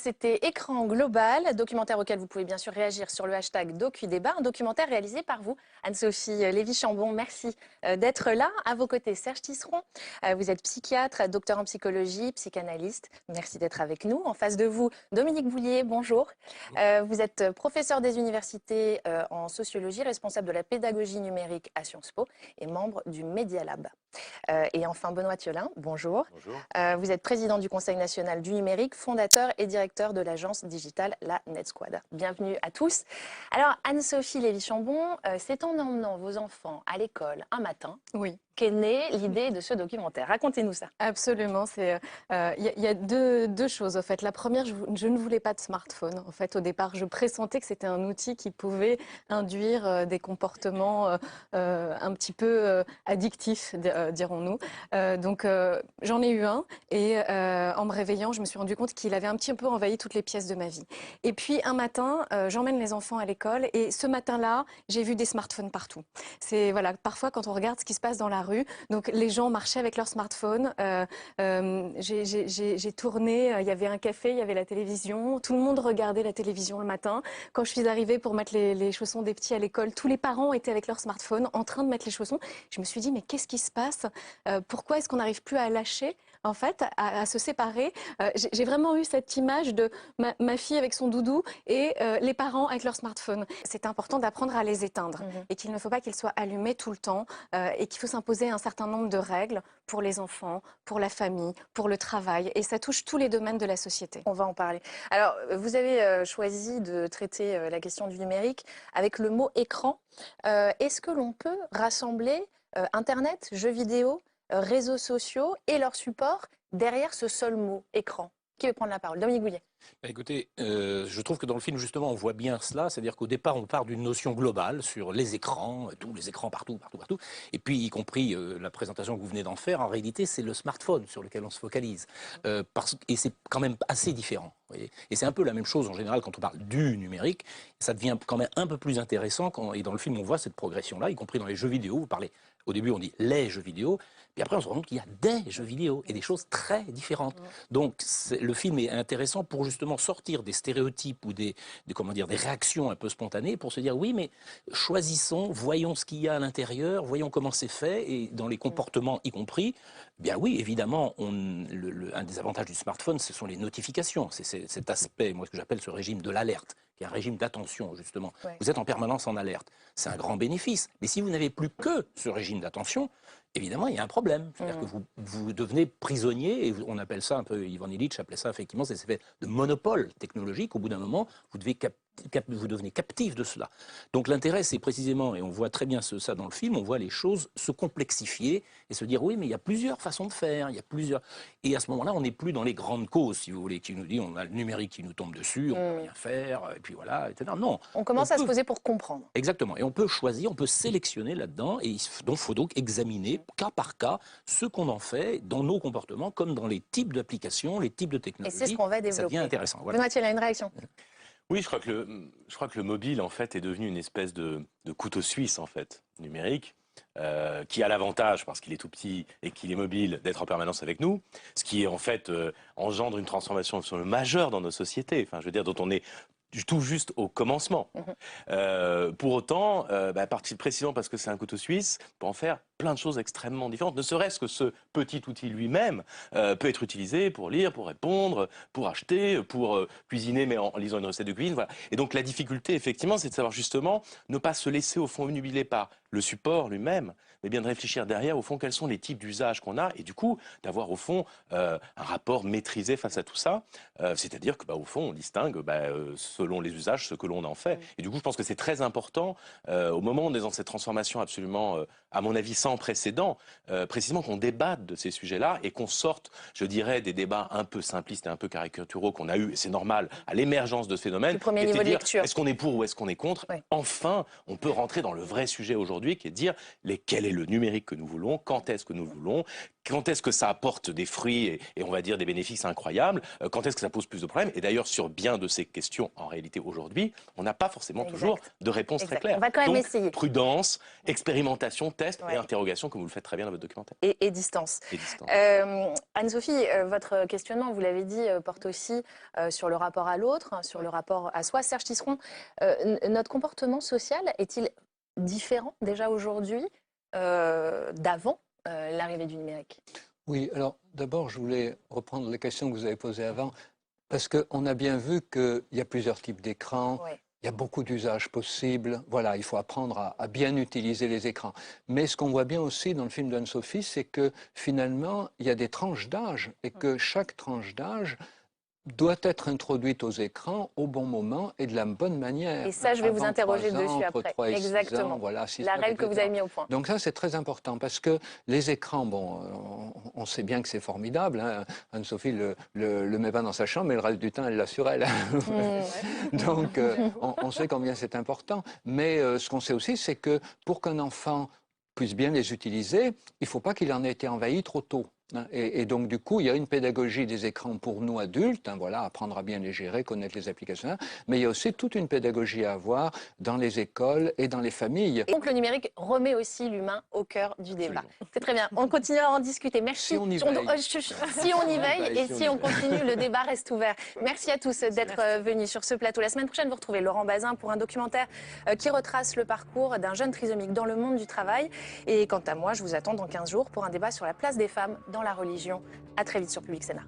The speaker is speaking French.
c'était Écran Global, documentaire auquel vous pouvez bien sûr réagir sur le hashtag DocuDébat, un documentaire réalisé par vous, Anne-Sophie Lévy-Chambon. Merci d'être là. À vos côtés, Serge Tisseron. Vous êtes psychiatre, docteur en psychologie, psychanalyste. Merci d'être avec nous. En face de vous, Dominique Boulier, bonjour. Vous êtes professeur des universités en sociologie, responsable de la pédagogie numérique à Sciences Po et membre du Media Lab. Et enfin, Benoît Thiolin, bonjour. Bonjour. Vous êtes président du Conseil national du numérique, fondateur et directeur de l'agence digitale La NetSquad. Bienvenue à tous. Alors, Anne-Sophie Lévy-Chambon, c'est en emmenant vos enfants à l'école un matin qu'est née l'idée de ce documentaire. Racontez-nous ça. Absolument. Il y a deux choses. En fait, la première, je ne voulais pas de smartphone. En fait, au départ, je pressentais que c'était un outil qui pouvait induire des comportements un petit peu addictifs, dirons-nous. Donc, j'en ai eu un et en me réveillant, je me suis rendu compte qu'il avait un petit peu envahi toutes les pièces de ma vie. Et puis, un matin, j'emmène les enfants à l'école et ce matin-là, j'ai vu des smartphones partout. Voilà, parfois, quand on regarde ce qui se passe dans la rue, donc les gens marchaient avec leur smartphone. J'ai tourné, il y avait un café, il y avait la télévision. Tout le monde regardait la télévision le matin. Quand je suis arrivée pour mettre les chaussons des petits à l'école, tous les parents étaient avec leur smartphone en train de mettre les chaussons. Je me suis dit, mais qu'est-ce qui se passe? Pourquoi est-ce qu'on n'arrive plus à lâcher, en fait, à se séparer? J'ai vraiment eu cette image de ma fille avec son doudou et les parents avec leur smartphone. C'est important d'apprendre à les éteindre et qu'il ne faut pas qu'ils soient allumés tout le temps et qu'il faut s'imposer un certain nombre de règles pour les enfants, pour la famille, pour le travail. Et ça touche tous les domaines de la société. On va en parler. Alors, vous avez choisi de traiter la question du numérique avec le mot écran. Est-ce que l'on peut rassembler Internet, jeux vidéo, réseaux sociaux et leurs supports derrière ce seul mot, écran? Qui veut prendre la parole? Dominique Bouillet. Écoutez, je trouve que dans le film, justement, on voit bien cela. C'est-à-dire qu'au départ, on part d'une notion globale sur les écrans, tous les écrans partout. Et puis, y compris la présentation que vous venez d'en faire, en réalité, c'est le smartphone sur lequel on se focalise. Et c'est quand même assez différent. Vous voyez, et c'est un peu la même chose, en général, quand on parle du numérique. Ça devient quand même un peu plus intéressant. Et dans le film, on voit cette progression-là, y compris dans les jeux vidéo. Vous parlez, au début, on dit les jeux vidéo. Puis après, on se rend compte qu'il y a des jeux vidéo et des choses très différentes. Donc, le film est intéressant pour justement sortir des stéréotypes ou comment dire, des réactions un peu spontanées pour se dire oui, mais choisissons, voyons ce qu'il y a à l'intérieur, voyons comment c'est fait et dans les comportements y compris. Bien oui, évidemment, un des avantages du smartphone, ce sont les notifications. C'est cet aspect, moi, ce que j'appelle ce régime de l'alerte, qui est un régime d'attention, justement. Ouais. Vous êtes en permanence en alerte. C'est un grand bénéfice. Mais si vous n'avez plus que ce régime d'attention, évidemment, il y a un problème. C'est-à-dire que vous devenez prisonnier, et on appelle ça un peu, Ivan Illich appelait ça effectivement, c'est cet effet de monopole technologique. Au bout d'un moment, vous devenez captif de cela. Donc l'intérêt, c'est précisément, et on voit très bien ça dans le film, on voit les choses se complexifier et se dire, oui, mais il y a plusieurs façons de faire, il y a plusieurs... Et à ce moment-là, on n'est plus dans les grandes causes, si vous voulez, qui nous dit, on a le numérique qui nous tombe dessus, on ne peut rien faire, et puis voilà, etc. Non. On commence à se poser pour comprendre. Exactement. Et on peut choisir, on peut sélectionner là-dedans, et il faut donc examiner, cas par cas, ce qu'on en fait dans nos comportements, comme dans les types d'applications, les types de technologies. Et c'est ce qu'on va développer. Ça devient intéressant. Voilà. Benoît, tu as une réaction? Oui, je crois que le mobile, en fait, est devenu une espèce de couteau suisse, en fait, numérique, qui a l'avantage, parce qu'il est tout petit et qu'il est mobile, d'être en permanence avec nous, ce qui, en fait, engendre une transformation absolument majeure dans nos sociétés, enfin, je veux dire, dont on est tout juste au commencement. Pour autant, précisément parce que c'est un couteau suisse, on peut en faire plein de choses extrêmement différentes. Ne serait-ce que ce petit outil lui-même peut être utilisé pour lire, pour répondre, pour acheter, pour cuisiner, mais en lisant une recette de cuisine. Voilà. Et donc la difficulté, effectivement, c'est de savoir justement ne pas se laisser au fond obnubiler par le support lui-même, mais bien de réfléchir derrière, au fond, quels sont les types d'usages qu'on a, et du coup, d'avoir, au fond, un rapport maîtrisé face à tout ça. C'est-à-dire que, au fond, on distingue, selon les usages, ce que l'on en fait. Et du coup, je pense que c'est très important, au moment où on est dans cette transformation absolument, à mon avis, sans précédent, précisément qu'on débatte de ces sujets-là et qu'on sorte, je dirais, des débats un peu simplistes et un peu caricaturaux qu'on a eu, et c'est normal, à l'émergence de ce phénomène. Le premier niveau de lecture. Est-ce qu'on est pour ou est-ce qu'on est contre? Enfin, on peut rentrer dans le vrai sujet aujourd'hui, qui est de dire quel est le numérique que nous voulons, quand est-ce que nous voulons, quand est-ce que ça apporte des fruits et on va dire des bénéfices incroyables, quand est-ce que ça pose plus de problèmes. Et d'ailleurs, sur bien de ces questions, en réalité, aujourd'hui, on n'a pas forcément toujours de réponse très claire. On va quand même Donc, essayer. prudence, expérimentation, test Ouais. et interrogation, comme vous le faites très bien dans votre documentaire. Et distance. Et distance. Anne-Sophie, votre questionnement, vous l'avez dit, porte aussi sur le rapport à l'autre, sur le rapport à soi. Serge Tisseron, notre comportement social est-il différent déjà aujourd'hui d'avant l'arrivée du numérique? Oui, alors d'abord, je voulais reprendre les questions que vous avez posées avant, parce qu'on a bien vu qu'il y a plusieurs types d'écrans. Ouais. Il y a beaucoup d'usages possibles. Voilà, il faut apprendre à bien utiliser les écrans. Mais ce qu'on voit bien aussi dans le film d'Anne-Sophie, c'est que finalement, il y a des tranches d'âge et que chaque tranche d'âge doit être introduite aux écrans au bon moment et de la bonne manière. Et ça, je vais vous Avant interroger 3 ans, dessus entre après. 3 et 6 Exactement. ans, voilà, 6, La 7, règle que vous etc. avez mis au point. Donc ça, c'est très important parce que les écrans, bon, on sait bien que c'est formidable. Hein. Anne-Sophie le met pas dans sa chambre, mais le reste du temps, elle l'a sur elle. Donc, on sait combien c'est important. Mais ce qu'on sait aussi, c'est que pour qu'un enfant puisse bien les utiliser, il ne faut pas qu'il en ait été envahi trop tôt. Et donc, du coup, il y a une pédagogie des écrans pour nous adultes, hein, voilà, apprendre à bien les gérer, connaître les applications, mais il y a aussi toute une pédagogie à avoir dans les écoles et dans les familles. Et donc le numérique remet aussi l'humain au cœur du débat. Absolument. C'est très bien. On continue à en discuter. Merci. Si on y veille. Si on y veille et Si on si y on veille. continue, le débat reste ouvert. Merci à tous d'être venus sur ce plateau. La semaine prochaine, vous retrouvez Laurent Bazin pour un documentaire qui retrace le parcours d'un jeune trisomique dans le monde du travail. Et quant à moi, je vous attends dans 15 jours pour un débat sur la place des femmes dans la religion. À très vite sur Public Sénat.